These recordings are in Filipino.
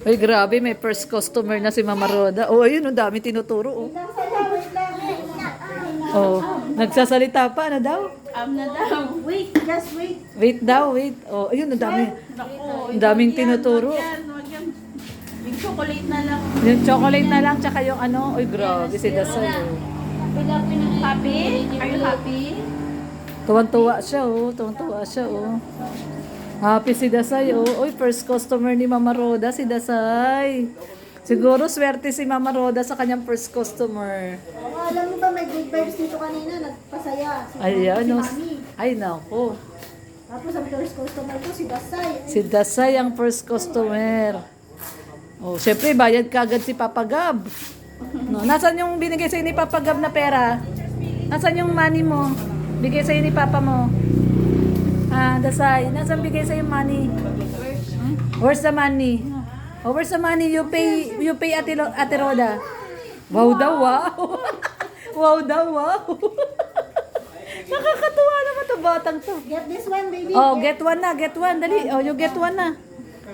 Ay, grabe, may first customer na si Mama Roda. Oh, ayun, ang dami tinuturo. Oh. Oh, nagsasalita pa, ano daw? Na daw. Wait, just wait. Wait daw, wait. Oh, ayun, ang dami. Naku, Ang daming tinuturo. wag yan. Yung chocolate na lang. Yung chocolate na lang, tsaka yung ano. Ay, grabe, si Dasay. Oh. Happy? Are you happy? Tuwan-tuwa siya, oh. Tuwan-tuwa siya, oh. Happy si Dasay, oh. Uy, first customer ni Mama Roda, si Dasay. Siguro swerte si Mama Roda sa kanyang first customer. Oh, alam mo ba, may good vibes dito kanina, nagpasaya. Ayan, si oh. Mami. Ay, naku. Tapos ang first customer ko, si Dasay. Si Dasay ang first customer. Oh, syempre, bayad kagad si Papa Gab. No, nasaan yung binigay sa'yo ni Papa Gab na pera? Nasaan yung money mo? Bigay sa'yo ni Papa mo? Ah, Dasay, nasaan bigay sa'yo yung money? Where's the money? Oh, where's the money? You pay Ate Roda. Wow daw, wow. Wow daw, wow. Nakakatuwa naman to batang to. Get this one, baby. Oh, get one na, get one. Dali. Oh, you get one na.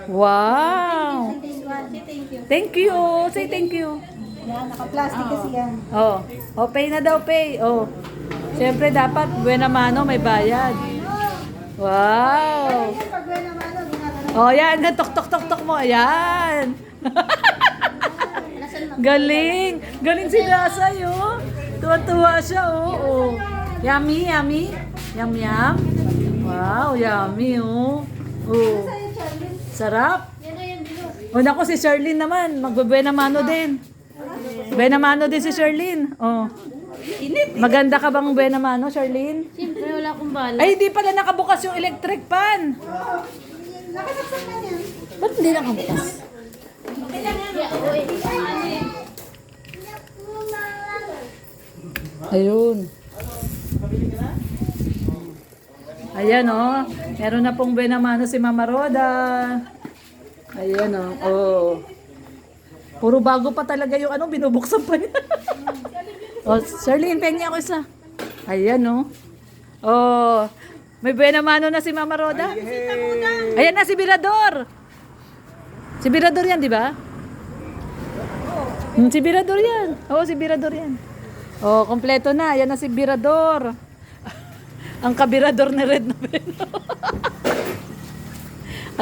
Wow. This one. Thank you. Thank you. Say thank you. Yan, naka-plastic kasi yan. Oh. Oh, pay na daw, pay. Oh. Siyempre, dapat buena mano, may bayad. Wow. Yan, pag wala naman, ginagawa. Oh, yan. Tok-tok-tok-tok mo. Ayan. Galing. Galing si Dasay, oh. Tuwa-tuwa siya, oh. Oh. Yummy, yummy. Yum, yum. Wow, yummy, oh. Oh. Sarap. O naku, si Charlene naman. Magbe-buena mano din. Buena mano din si Charlene. Oh. Maganda ka bang buena mano, Charlene? Siyempre, wala akong bala. Ay, hindi pala nakabukas yung electric pan. Nakasaksak na yan. Ba't hindi nakabukas? Ayun. Ayan, oh. Meron na pong buena mano si Mama Roda. Ayan, oh. Oh. Puro bago pa talaga yung ano, binubuksan pa niya. Oh, Charlene, pengi ako isa. Ayan, oh. Oh, may buena mano na si Mama Roda. Ayan na si Birador. Si Birador yan, di ba? Si Birador yan. Oo, si Birador yan. Oh, kompleto na. Ayan na si Birador. Ang kabirador na red na peno.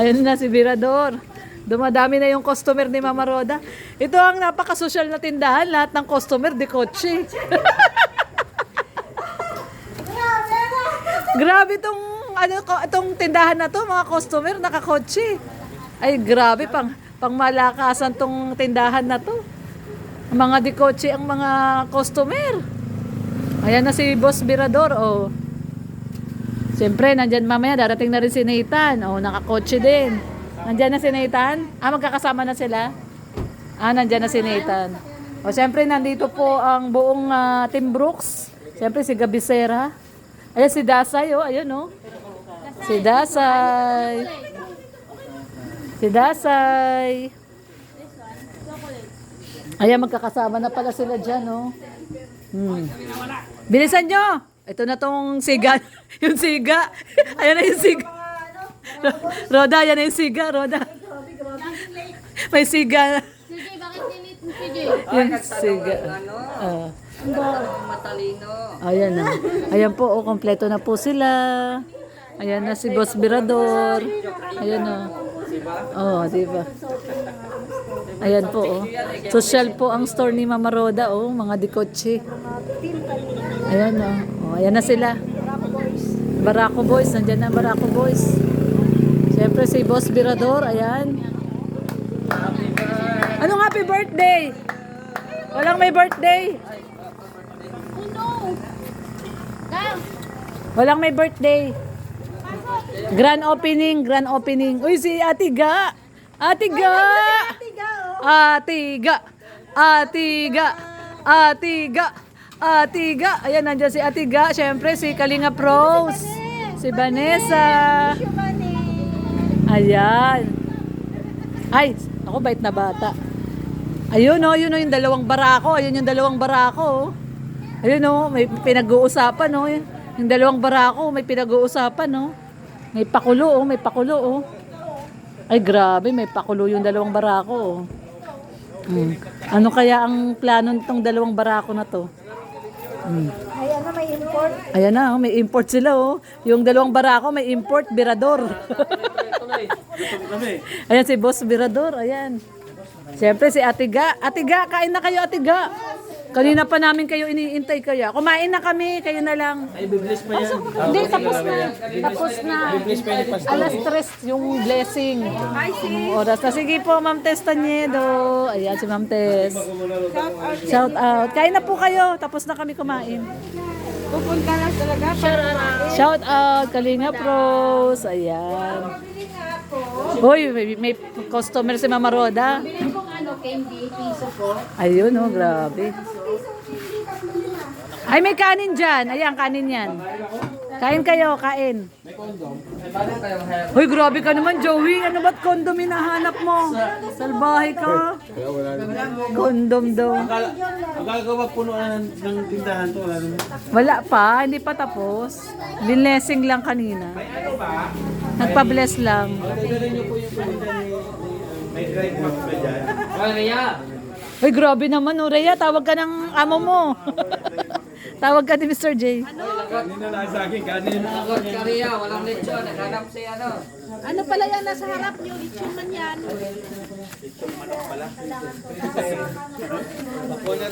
Ayan na si Birador. Dumadami na yung customer ni Mama Roda. Ito ang napaka-social na tindahan. Lahat ng customer, di kotse. Grabe itong tindahan na to, mga customer, nakakotse. Ay, grabe, pang malakasan tong tindahan na to. Mga di kotse ang mga customer. Ayan na si Boss Birador, oh. Siyempre, nandyan mamaya, darating na rin si Nathan. Oh, nakakotse din. Nandyan na si Nathan? Ah, magkakasama na sila? Ah, nandyan na si Nathan. O, siyempre, nandito po ang buong Team Brooks. Siyempre, si Gabisera. Ayan, si Dasay, oh. Ayun, oh. Si Dasay. Si Dasay. Ayan, magkakasama na pala sila dyan, oh. Bilisan nyo! Ito na tong siga. Yung siga. Ayan na yung siga. Roda, yan na yung siga, Roda. May siga. CJ, bakit sinit mo, CJ? Yung siga. Matalino. Ayan na. Ayan po, oh, kompleto na po sila. Ayan na si Boss Birador. Ayan o. Oh, diba? Ayan po, oh. Social po ang store ni Mama Roda, oh. Mga dikotse. Ayan o. Oh, ayan na sila. Barako Boys. Nandyan na Barako Boys. Siyempre si Boss Birador. Ayan. Anong happy birthday? Walang may birthday. Oh no! Gang! Walang may birthday. Grand opening, grand opening. Uy, si Ate Ga. Ate Ga. Ate Ga. Ate Ga. Ate Ga. Ate Ga. Ayan, nandiyan si Ate Ga. Siyempre, si Kalinga Pros. Si Vanessa. Ayan. Ay, ako bait na bata. Ayun oh, yun oh, yung dalawang barako. Ayun yung dalawang barako. Oh. Ayun oh, may pinag-uusapan oh. Yung dalawang barako, may pinag-uusapan oh. May pakulo oh, may pakulo oh. Ay, grabe, may pakulo yung dalawang barako. Ano kaya ang plano nitong dalawang barako na to? Ayan na, may import. Ayan na, may import sila oh. Yung dalawang barako may import, Birador. Ayan si Boss Birador, ayan. Siyempre si Atiga. Atiga, kain na kayo Atiga. Kanina pa namin kayo iniintay kaya. Kumain na kami, kayo na lang. Ay, biblis pa yan. Hindi, tapos na. Tapos na. Biblis pa yan ni Pastor. Alas 3 yung blessing. Oras na. Sige po, Ma'am Tess Tanyedo. Ayan si Ma'am Tess. Shout out. Kain na po kayo. Tapos na kami kumain. Pupunta na talaga. Shout out, Kalinga Pros. Ayan. Hoy, may customer si Mama Roda. Bilhin kong candy, piso po. Ayun, oh, grabe. Ay, may kanin dyan. Ayan, kanin yan. Kain kayo, kain. Hoy, grabe ka naman, Joey. Ano ba't kondom hinahanap mo? Salbahe ka. Kondom daw. Akala ko ba puno ng tindahan to? Wala naman. Wala pa, hindi pa tapos. Binlessing lang kanina. Nagpa-bless lang. Dadalhin niyo po yung pinunta ni may drive mark ba dyan? Hoy, grabe naman, oh, Rhea. Tawag ka ng amo mo. Tawag ka ni Mr. J. Kanina na sa akin, kanina. Ano pala yan nasa harap niyo? Lechon man yan.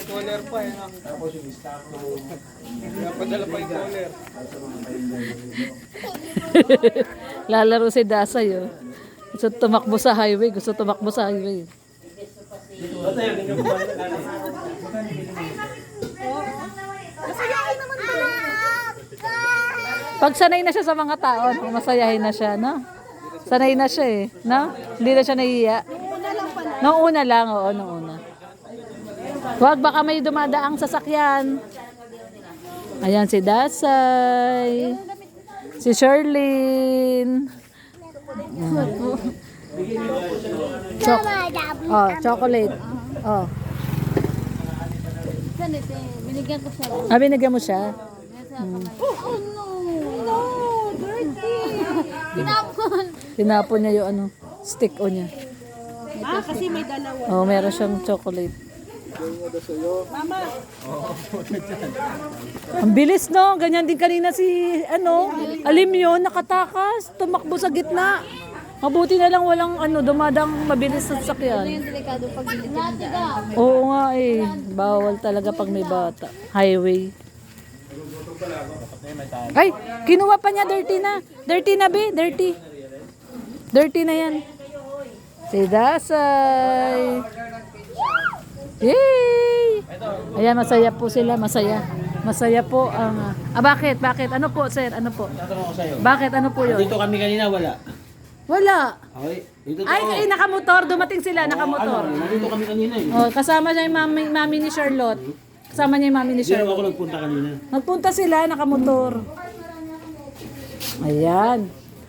Cooler pa eh. Napadala pa yung cooler. Lalaro si Dasay, oh. Gusto tumakbo sa highway. Gusto tumakbo sa highway. Basta yun, hindi ko ba Masayain naman pala. Pag sanay na siya sa mga tao, no, masayahin na siya, no? Sanay na siya eh, no? Hindi na siya nahiya. Noong una lang, oo, noong una. Huwag, baka may dumadaang sasakyan. Ayan si Dasay. Si Sherlyn. Oh, chocolate. Oh. Ganito, binigyan ko siya. Ah, binigyan mo siya? Oh no! No! Dirty! Tinapon! Tinapon niya yung ano, stick o niya. Ah, kasi may dalawa. Oh, meron siyang chocolate. Mama, Ang bilis, no? Ganyan din kanina si, ano, alim yun, nakatakas, tumakbo sa gitna. Mabuti na lang walang, ano, dumadang mabilis sa sasakyan. Yung delikado pag binigyan. Oo nga eh, bawal talaga pag may bata. Highway. Ay, kinuha pa niya, dirty na. Dirty na, be, dirty. Dirty na yan. Si Dasay. Yay! Ayan, masaya po sila, masaya. Masaya po ang... bakit? Bakit? Ano po, sir? Ano po? tatanong ko sa'yo? Bakit? Ano po yun? Dito kami kanina, wala. Wala. Okay, dito Ay, nakamotor. Dumating sila, nakamotor. Nandito kami kanina eh. Oh, kasama niya yung mami ni Charlotte. Kasama niya yung mami ni Pero Charlotte. ako nagpunta kanina. Nagpunta sila, nakamotor. Ayan.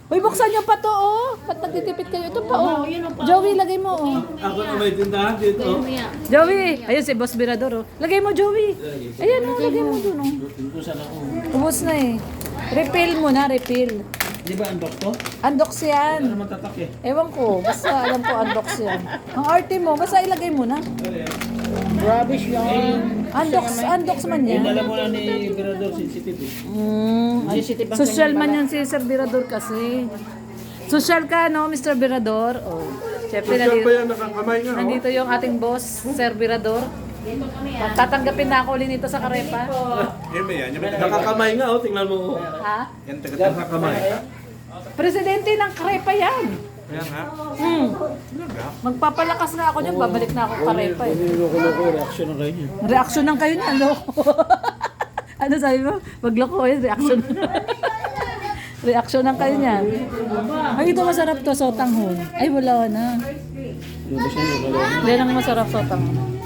Uy, buksan niyo pa to, oh. Ba't nagtitipid kayo? Ito pa, oh. Joey, lagay mo, oh. Ako na may tindahan dito. Joey! Ayun si Boss Birador, oh. Lagay mo, Joey. Ayan, oh. Lagay mo dun, oh. Dito sana ako. Ubus na, eh. Refill mo na, refill. Di ba ang doktor? Undox yan. Ano naman tatak eh? Ewan ko. Basta alam ko, undox yan. Ang arte mo, basta ilagay mo na. Rubbish yan. Undox man yan. Dala mo na ni Virador sensitive eh. Social man yan si Sir Birador kasi. Social ka, no, Mr. Birador? Oh. Siyempre, nandito yung ating boss, Sir Birador. Tatanggapin na ako ulit nito sa Karepa. Nakakamay nga oh, tingnan mo. Ha? Yan nakakamay. Presidente ng Karepa yan. Yan ha? Magpapalakas na ako niyan, babalik na ako Karepa eh. Niloko-loko reaction ng kayo niya. Reaksyon ng kayo niya, loko. Ano sabi mo? Wag loko eh, reaksyon. Reaksyon ng kayo niya. Ay, ito masarap to, sotanghon. Ay, wala na. Yan ang masarap sotanghon.